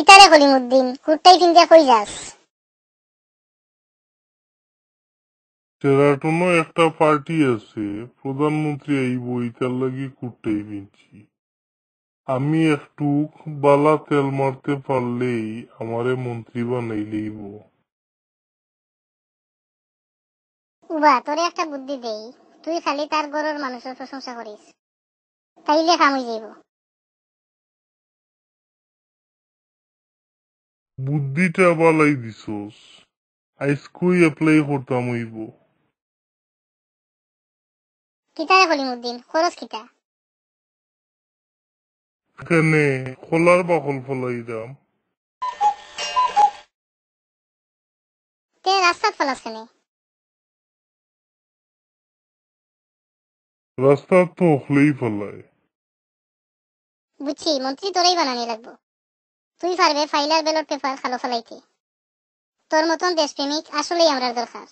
কিতারে কলিমুদ্দিন কুর্তাই পিন্দিয়া কই যাস? সেরাটনো একটা পার্টি আছে, প্রধানমন্ত্রী আইব, ইতার লাগি কুর্তাই পিনছি। আমি একটু বালা তেল মারতে পারলেই আমারে মন্ত্রী বানাইলেইব। উবা তোরে একটা বুদ্ধি দেই, তুই খালি তার গরুর মানুষের প্রশংসা করিস, তাইলে কাম হই যাইব। বুদ্ধিটা বালাই দিছস, আইসকই অ্যাপ্লাই করতাম হইব। কিতারে কলিমুদ্দিন খরচ কিতা? এখানে খোলার বাকল ফলাইলাম। তে রাস্তাত ফলাস কেনে? রাস্তা তো হলেই ফলায়। বুঝছি, মন্ত্রী তোরেই বানানি লাগবো। তুই পারবে ফাইলার ব্যালট পেপার খালো ফলাইতে। তোর মতন দেশপ্রেমিক আসলেই আমরার দরকার।